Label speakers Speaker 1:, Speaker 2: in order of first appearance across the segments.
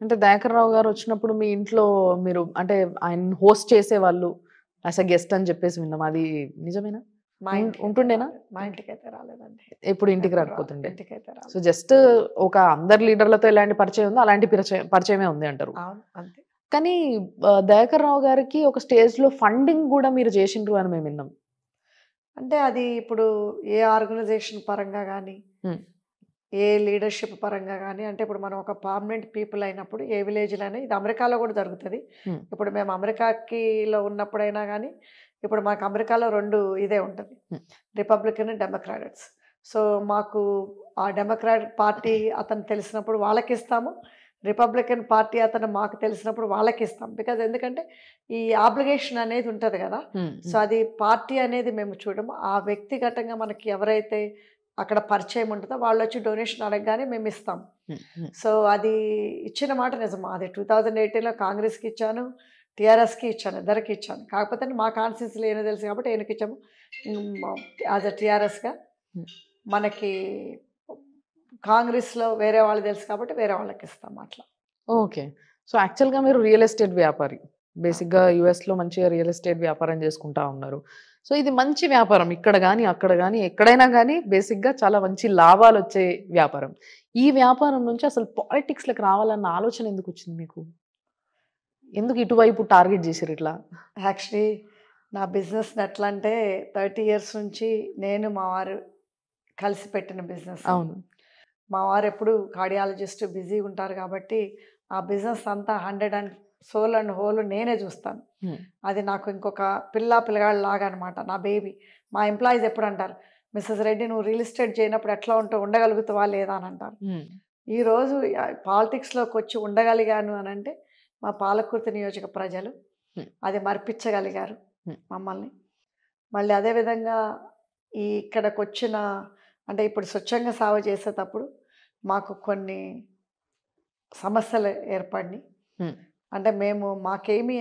Speaker 1: అంటే దయాకర్ రావు గారు వచ్చినప్పుడు మీ ఇంట్లో మీరు అంటే ఆయన హోస్ట్ చేసేవాళ్ళు యాస్ అ గెస్ట్ అని చెప్పేసి విన్నాం. అది నిజమేనా?
Speaker 2: మా ఇంటికి
Speaker 1: ఉంటుండేనా?
Speaker 2: మా ఇంటికైతే రాలేదండి.
Speaker 1: ఎప్పుడు ఇంటికి రాకపోతుండే.
Speaker 2: ఇంటికైతే రాలేదు.
Speaker 1: సో జస్ట్ ఒక అందరు లీడర్లతో ఎలాంటి పరిచయం ఉందో అలాంటి పరిచయమే ఉంది అంటారు.
Speaker 2: అవును, అంతే.
Speaker 1: కానీ దయాకర్ రావు గారికి ఒక స్టేజ్ లో ఫండింగ్ కూడా మీరు చేసిండ్రు అని మేము విన్నాం.
Speaker 2: అంటే అది ఇప్పుడు ఏ ఆర్గనైజేషన్ పరంగా కానీ ఏ లీడర్షిప్ పరంగా కానీ, అంటే ఇప్పుడు మనం ఒక పర్మనెంట్ పీపుల్ అయినప్పుడు ఏ విలేజ్లోనే, ఇది అమెరికాలో కూడా జరుగుతుంది. ఇప్పుడు మేము అమెరికాకిలో ఉన్నప్పుడైనా కానీ, ఇప్పుడు మాకు అమెరికాలో 2 ఇదే ఉంటుంది, రిపబ్లికన్ డెమోక్రాట్స్. సో మాకు ఆ డెమోక్రాట్ పార్టీ అతను తెలిసినప్పుడు వాళ్ళకి ఇస్తాము, రిపబ్లికన్ పార్టీ అతను మాకు తెలిసినప్పుడు వాళ్ళకి ఇస్తాం. బికాజ్ ఎందుకంటే ఈ ఆబ్లిగేషన్ అనేది ఉంటుంది కదా. సో అది పార్టీ అనేది మేము చూడము, ఆ వ్యక్తిగతంగా మనకి ఎవరైతే అక్కడ పరిచయం ఉంటుందో వాళ్ళు వచ్చి డొనేషన్ అడగగానే మేము ఇస్తాం. సో అది ఇచ్చిన మాట నిజం. అది 2018లో కాంగ్రెస్కి ఇచ్చాను, టీఆర్ఎస్కి ఇచ్చాను, ఇద్దరికి ఇచ్చాను. కాకపోతే మా కాన్స్టిట్యూన్సీలో ఏమో తెలుసు కాబట్టి ఆయనకి ఇచ్చాము. యాజ్ అ టీఆర్ఎస్గా మనకి కాంగ్రెస్లో వేరే వాళ్ళు తెలుసు కాబట్టి వేరే వాళ్ళకి ఇస్తాం అట్లా.
Speaker 1: ఓకే. సో యాక్చువల్గా మీరు రియల్ ఎస్టేట్ వ్యాపారి, బేసిక్గా యుఎస్లో మంచిగా రియల్ ఎస్టేట్ వ్యాపారం చేసుకుంటా ఉన్నారు. సో ఇది మంచి వ్యాపారం, ఇక్కడ కానీ అక్కడ కానీ ఎక్కడైనా కానీ బేసిక్గా చాలా మంచి లాభాలు వచ్చే వ్యాపారం. ఈ వ్యాపారం నుంచి అసలు పాలిటిక్స్లోకి రావాలన్న ఆలోచన ఎందుకు వచ్చింది మీకు? ఎందుకు ఇటువైపు టార్గెట్ చేశారు ఇట్లా?
Speaker 2: యాక్చువల్లీ నా బిజినెస్ని ఎట్లా అంటే 30 years నుంచి నేను మా వారు కలిసి పెట్టిన బిజినెస్.
Speaker 1: అవును.
Speaker 2: మా వారు ఎప్పుడు కార్డియాలజిస్ట్ బిజీగా ఉంటారు కాబట్టి ఆ బిజినెస్ అంతా 100 and soul and whole నేనే చూస్తాను. అది నాకు ఇంకొక పిల్లగాళ్ళ లాగా అనమాట, నా బేబీ. మా ఎంప్లాయీస్ ఎప్పుడు అంటారు, మిస్సెస్ రెడ్డి నువ్వు రియల్ ఎస్టేట్ చేయనప్పుడు ఎట్లా ఉండగలుగుతావా లేదా అని అంటారు. ఈరోజు పాలిటిక్స్లోకి వచ్చి ఉండగలిగాను అని అంటే మా పాలకుర్తి నియోజక ప్రజలు అది మర్పించగలిగారు మమ్మల్ని. మళ్ళీ అదేవిధంగా ఇక్కడికి వచ్చిన, అంటే ఇప్పుడు స్వచ్ఛంగా సేవ చేసేటప్పుడు మాకు కొన్ని సమస్యలు ఏర్పడినాయి. అంటే మాకేమీ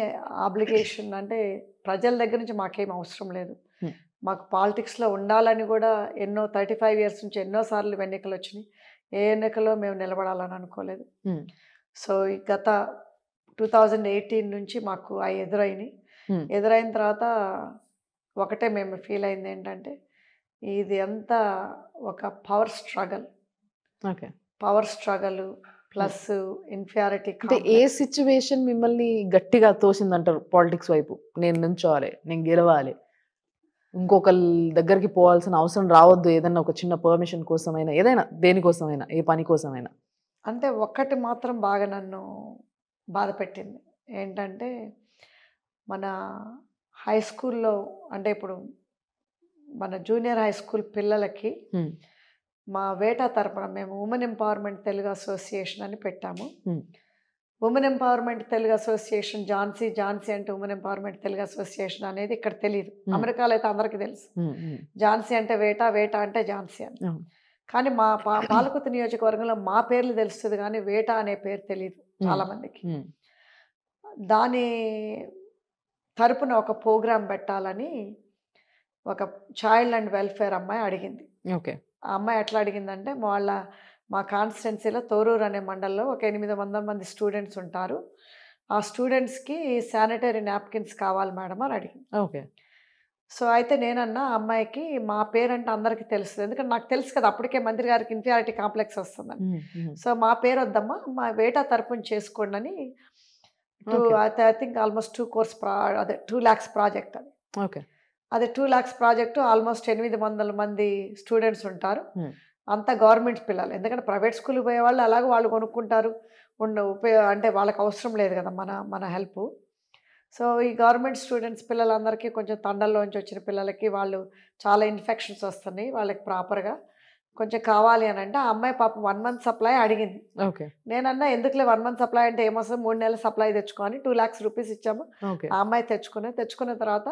Speaker 2: ఆబ్లిగేషన్, అంటే ప్రజల దగ్గర నుంచి మాకేమీ అవసరం లేదు. మాకు పాలిటిక్స్లో ఉండాలని కూడా 35 years నుంచి ఎన్నోసార్లు ఎన్నికలు వచ్చినాయి. ఏ ఎన్నికల్లో మేము నిలబడాలని అనుకోలేదు. సో ఈ గత 2018 నుంచి మాకు అవి ఎదురైనాయి. ఎదురైన తర్వాత ఒకటే మేము ఫీల్ అయింది ఏంటంటే, ఇది అంతా ఒక power struggle.
Speaker 1: Okay.
Speaker 2: Power struggle plus inferiority.
Speaker 1: అంటే ఏ సిచ్యువేషన్ మిమ్మల్ని గట్టిగా తోసిందంటారు పాలిటిక్స్ వైపు? నేను నుంచోవాలి, నేను గెలవాలి, ఇంకొకరి దగ్గరికి పోవాల్సిన అవసరం రావద్దు, ఏదన్నా ఒక చిన్న పర్మిషన్ కోసమైనా, ఏదైనా దేనికోసమైనా, ఏ పని కోసమైనా.
Speaker 2: అంటే ఒక్కటి మాత్రం బాగా నన్ను బాధ పెట్టింది ఏంటంటే, మన హై స్కూల్లో, అంటే ఇప్పుడు మన జూనియర్ హై స్కూల్ పిల్లలకి మా వేటా తరపున మేము ఉమెన్ ఎంపవర్మెంట్ తెలుగు అసోసియేషన్ అని పెట్టాము. Women empowerment Telugu association Jhansi అంటే ఉమెన్ ఎంపవర్మెంట్ తెలుగు అసోసియేషన్ అనేది ఇక్కడ తెలియదు. అమెరికాలో అయితే అందరికీ తెలుసు. ఝాన్సీ అంటే వేటా అంటే ఝాన్సీ అని. కానీ మా పాలకుర్తి నియోజకవర్గంలో మా పేర్లు తెలుస్తుంది కానీ వేటా అనే పేరు తెలియదు చాలామందికి. దాని తరపున ఒక ప్రోగ్రాం పెట్టాలని ఒక చైల్డ్ అండ్ వెల్ఫేర్ అమ్మాయి అడిగింది.
Speaker 1: ఓకే.
Speaker 2: ఆ అమ్మాయి ఎట్లా అడిగిందంటే, మా కాన్స్టిట్యున్సీలో తోరూరు అనే మండలంలో ఒక 800 మంది స్టూడెంట్స్ ఉంటారు, ఆ స్టూడెంట్స్కి శానిటరీ నాప్కిన్స్ కావాలి మేడం అని అడిగింది.
Speaker 1: ఓకే.
Speaker 2: సో అయితే నేనన్నా అమ్మాయికి మా పేరంటే అందరికీ తెలుస్తుంది, ఎందుకంటే నాకు తెలుసు కదా అప్పటికే మంత్రి గారికి ఇన్ఫీరియారిటీ కాంప్లెక్స్ వస్తుందని. సో మా పేరు వద్దమ్మా, మా వేటా తరపున చేసుకోండి అని. ఐ థింక్ ఆల్మోస్ట్ 2 crores అదే 2 lakhs ప్రాజెక్ట్ అది.
Speaker 1: ఓకే.
Speaker 2: అదే 2 lakhs ప్రాజెక్టు. ఆల్మోస్ట్ 800 మంది స్టూడెంట్స్ ఉంటారు, అంతా గవర్నమెంట్ పిల్లలు. ఎందుకంటే ప్రైవేట్ స్కూల్కి పోయే వాళ్ళు అలాగే వాళ్ళు కొనుక్కుంటారు, అంటే వాళ్ళకి అవసరం లేదు కదా మన హెల్ప్. సో ఈ గవర్నమెంట్ స్టూడెంట్స్ పిల్లలందరికీ కొంచెం తండల్లోంచి వచ్చిన పిల్లలకి వాళ్ళు చాలా ఇన్ఫెక్షన్స్ వస్తున్నాయి, వాళ్ళకి ప్రాపర్గా కొంచెం కావాలి అని అంటే, ఆ అమ్మాయి పాపం 1 month సప్లై అడిగింది.
Speaker 1: ఓకే.
Speaker 2: నేనన్నా ఎందుకులే 1 month సప్లై అంటే ఏమొస్తుంది, 3 నెలల సప్లై తెచ్చుకొని 2 lakhs rupees ఇచ్చాము. ఆ అమ్మాయి తెచ్చుకున్న తర్వాత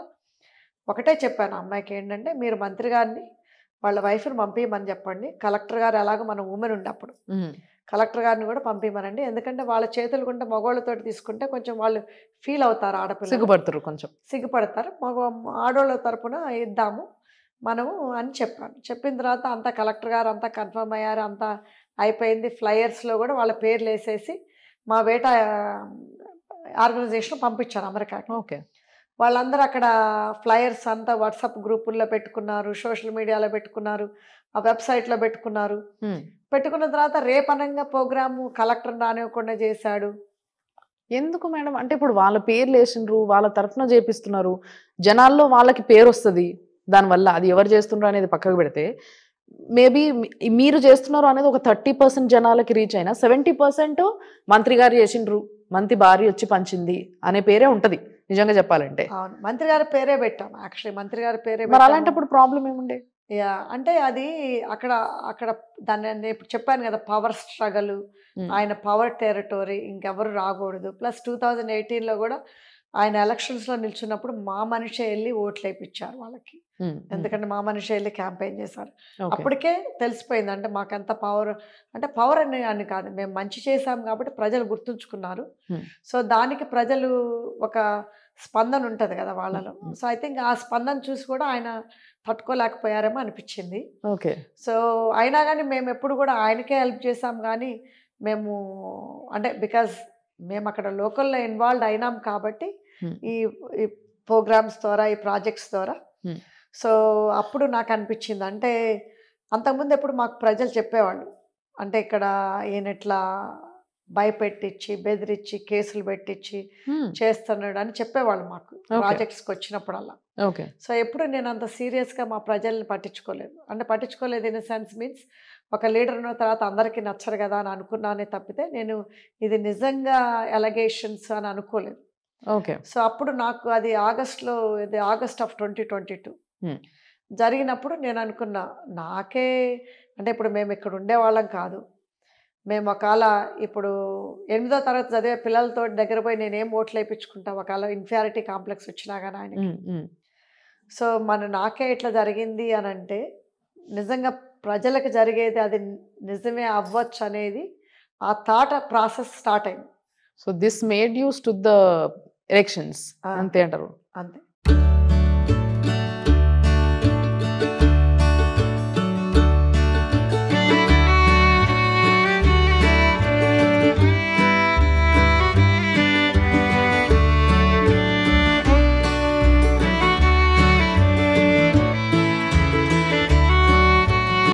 Speaker 2: ఒకటే చెప్పాను ఆ అమ్మాయికి ఏంటంటే, మీరు మంత్రి గారిని వాళ్ళ వైఫ్ని పంపించమని చెప్పండి, కలెక్టర్ గారు ఎలాగో మన ఉమెన్ ఉన్నప్పుడు కలెక్టర్ గారిని కూడా పంపించమనండి, ఎందుకంటే వాళ్ళ చేతులు కొంటే మగవాళ్ళతో తీసుకుంటే కొంచెం వాళ్ళు ఫీల్ అవుతారు, ఆడపిల్లలు
Speaker 1: సిగ్గుపడతారు, కొంచెం
Speaker 2: సిగ్గుపడతారు, ఆడవాళ్ళ తరపున ఇద్దాము మనము అని చెప్పాను. చెప్పిన తర్వాత అంతా కలెక్టర్ గారు అంతా కన్ఫర్మ్ అయ్యారు, అంతా అయిపోయింది. ఫ్లయర్స్లో కూడా వాళ్ళ పేర్లు వేసేసి మా వేట ఆర్గనైజేషన్ పంపించాను అమెరికాకి.
Speaker 1: ఓకే.
Speaker 2: వాళ్ళందరూ అక్కడ ఫ్లయర్స్ అంతా వాట్సాప్ గ్రూపుల్లో పెట్టుకున్నారు, సోషల్ మీడియాలో పెట్టుకున్నారు, ఆ వెబ్సైట్లో పెట్టుకున్నారు. పెట్టుకున్న తర్వాత రేపనంగా ప్రోగ్రాము కలెక్టర్ రానివ్వకుండా చేశాడు.
Speaker 1: ఎందుకు మేడం? అంటే ఇప్పుడు వాళ్ళ పేర్లు వేసిండ్రు, వాళ్ళ తరఫున చేపిస్తున్నారు, జనాల్లో వాళ్ళకి పేరు వస్తుంది దానివల్ల. అది ఎవరు చేస్తున్నారు అనేది పక్కకు పెడితే మేబీ మీరు చేస్తున్నారు అనేది ఒక 30% జనాలకి రీచ్ అయినా 70% మంత్రి గారు చేసిండ్రు, మంత్రి భార్య వచ్చి పంచింది అనే పేరే ఉంటది నిజంగా చెప్పాలంటే.
Speaker 2: అవును, మంత్రి గారి పేరే పెట్టాం. యాక్చువల్లీ మంత్రి గారి పేరే
Speaker 1: మరి
Speaker 2: పెట్టాము.
Speaker 1: అలాంటప్పుడు ప్రాబ్లం ఏముండే?
Speaker 2: యా, అంటే అది అక్కడ అక్కడ దాన్ని నేను ఇప్పుడు చెప్పాను కదా, పవర్ స్ట్రగల్, ఆయన పవర్ టెరిటరీ, ఇంకెవరు రాకూడదు. ప్లస్ 2018లో కూడా ఆయన ఎలక్షన్స్లో నిల్చున్నప్పుడు మా మనిషి వెళ్ళి ఓట్లు వేయించారు వాళ్ళకి. ఎందుకంటే మా మనిషి వెళ్ళి క్యాంపెయిన్ చేశారు. అప్పటికే తెలిసిపోయింది అంటే మాకంత పవర్, అంటే పవర్ అని కాదు, మేము మంచి చేశాం కాబట్టి ప్రజలు గుర్తుంచుకున్నారు. సో దానికి ప్రజలు ఒక స్పందన ఉంటుంది కదా వాళ్ళలో. సో ఐ థింక్ ఆ స్పందన చూసి కూడా ఆయన తట్టుకోలేకపోయారేమో అనిపించింది.
Speaker 1: ఓకే.
Speaker 2: సో అయినా కానీ మేము ఎప్పుడు కూడా ఆయనకే హెల్ప్ చేసాం, కానీ మేము అంటే బికాజ్ మేము అక్కడ లోకల్లో ఇన్వాల్వ్ అయినాం కాబట్టి ఈ ప్రోగ్రామ్స్ ద్వారా, ఈ ప్రాజెక్ట్స్ ద్వారా. సో అప్పుడు నాకు అనిపించింది అంటే అంతకుముందు ఎప్పుడు మాకు ప్రజలు చెప్పేవాళ్ళు అంటే ఇక్కడ ఈయన ఇట్లా భయపెట్టించి బెదిరించి కేసులు పెట్టించి చేస్తున్నాడు అని చెప్పేవాళ్ళు మాకు ప్రాజెక్ట్స్కి వచ్చినప్పుడల్లా.
Speaker 1: ఓకే.
Speaker 2: సో ఎప్పుడు నేను అంత సీరియస్గా మా ప్రజల్ని పట్టించుకోలేదు. అంటే పట్టించుకోలేదు ఇన్ సెన్స్ మీన్స్ ఒక లీడర్ ఉన్న తర్వాత అందరికీ నచ్చరు కదా అని అనుకున్నానే తప్పితే నేను ఇది నిజంగా ఎలగేషన్స్ అని అనుకోలేదు.
Speaker 1: ఓకే.
Speaker 2: సో అప్పుడు నాకు అది ఆగస్ట్ ఆఫ్ 2022 జరిగినప్పుడు నేను అనుకున్నా నాకే అంటే ఇప్పుడు మేము ఇక్కడ ఉండేవాళ్ళం కాదు, మేము ఒకవేళ ఇప్పుడు 8వ తరగతి చదివే పిల్లలతో దగ్గర పోయి నేనేం ఓట్లు వేయించుకుంటా ఒకవేళ ఇన్ఫీరియారిటీ కాంప్లెక్స్ వచ్చినా కానీ ఆయనకి. సో నాకే ఇట్లా జరిగింది అని అంటే నిజంగా ప్రజలకు జరిగేది అది నిజమే అవ్వచ్చు అనేది ఆ థాట్ ప్రాసెస్ స్టార్ట్ అయింది.
Speaker 1: So this made you to the elections అంతే అంటారు?
Speaker 2: అంతే.